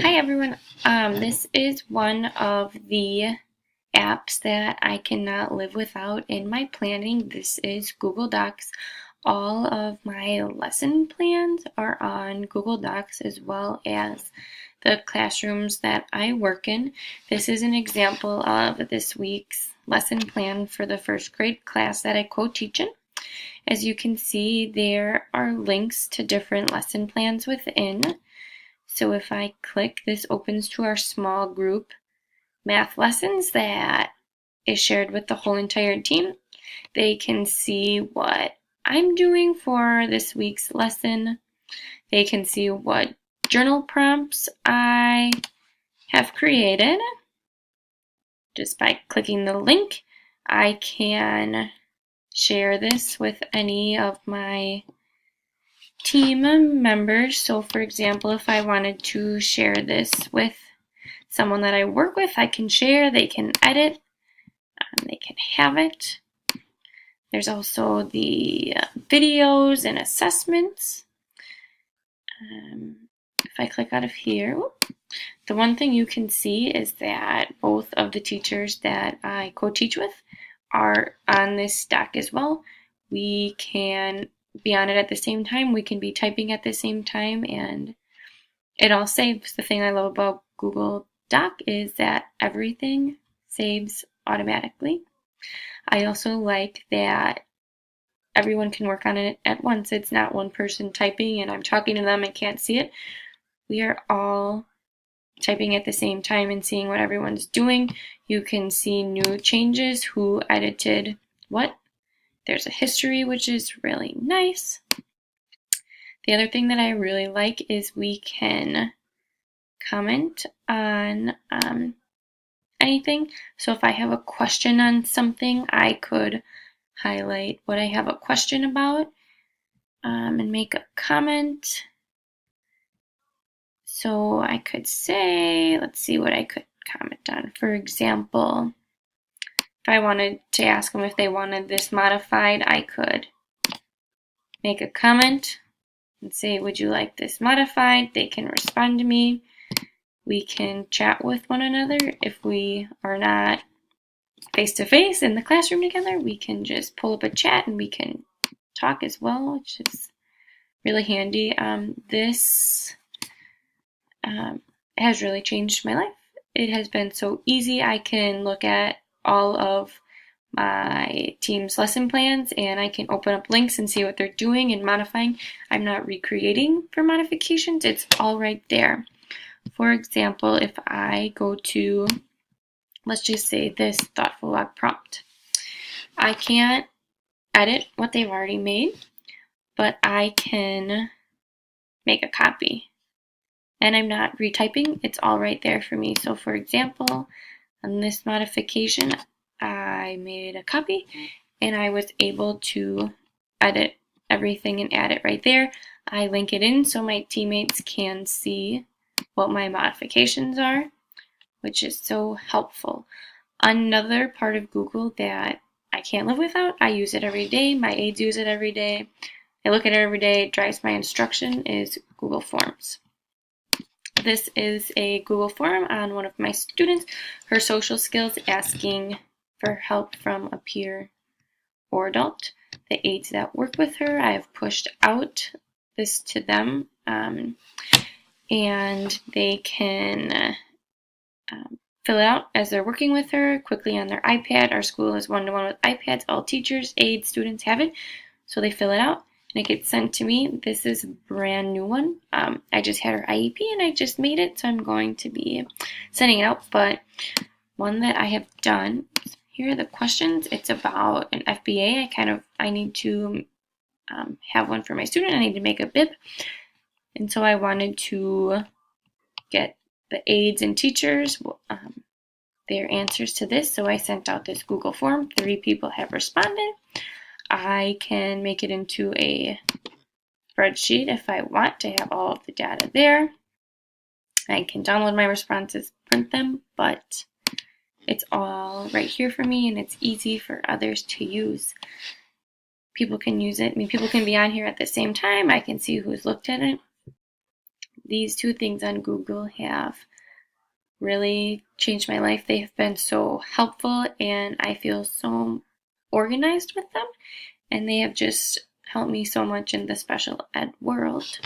Hi everyone. This is one of the apps that I cannot live without in my planning. This is Google Docs. All of my lesson plans are on Google Docs as well as the classrooms that I work in. This is an example of this week's lesson plan for the first grade class that I co-teach in. As you can see, there are links to different lesson plans within. So if I click, this opens to our small group math lessons that is shared with the whole entire team. They can see what I'm doing for this week's lesson. They can see what journal prompts I have created. Just by clicking the link, I can share this with any of my team members. So for example, if I wanted to share this with someone that I work with, I can share, they can edit, they can have it. There's also the videos and assessments. If I click out of here, the one thing you can see is that both of the teachers that I co-teach with are on this doc as well. We can be on it at the same time. We can be typing at the same time, and it all saves. The thing I love about Google Doc is that everything saves automatically. I also like that everyone can work on it at once. It's not one person typing and I'm talking to them and can't see it. We are all typing at the same time and seeing what everyone's doing. You can see new changes, who edited what. There's a history, which is really nice. The other thing that I really like is we can comment on anything. So if I have a question on something, I could highlight what I have a question about and make a comment. So I could say, let's see what I could comment on. For example, if I wanted to ask them if they wanted this modified, I could make a comment and say, would you like this modified? They can respond to me. We can chat with one another. If we are not face-to-face in the classroom together, we can just pull up a chat and we can talk as well, which is really handy. This has really changed my life. It has been so easy. I can look at all of my team's lesson plans and I can open up links and see what they're doing and modifying. I'm not recreating for modifications. It's all right there. For example, if I go to, let's just say this thoughtful log prompt. I can't edit what they've already made, but I can make a copy. And I'm not retyping, it's all right there for me. So for example, on this modification, I made a copy and I was able to edit everything and add it right there. I link it in so my teammates can see what my modifications are, which is so helpful. Another part of Google that I can't live without, I use it every day, my aides use it every day, I look at it every day, it drives my instruction, is Google Forms. This is a Google form on one of my students, her social skills, asking for help from a peer or adult. The aides that work with her, I have pushed out this to them, and they can fill it out as they're working with her quickly on their iPad. Our school is one-to-one with iPads. All teachers, aides, students have it, so they fill it out and it gets sent to me. This is a brand new one. I just had her IEP and I just made it, so I'm going to be sending it out. But one that I have done, here are the questions. It's about an FBA. I need to have one for my student. I need to make a bib. And so I wanted to get the aides and teachers their answers to this. So I sent out this Google form. 3 people have responded. I can make it into a spreadsheet if I want to have all of the data there. I can download my responses, print them, but it's all right here for me and it's easy for others to use. People can use it. I mean, people can be on here at the same time. I can see who's looked at it. these two things on Google have really changed my life. They have been so helpful, and I feel so organized with them, and they have just helped me so much in the special ed world.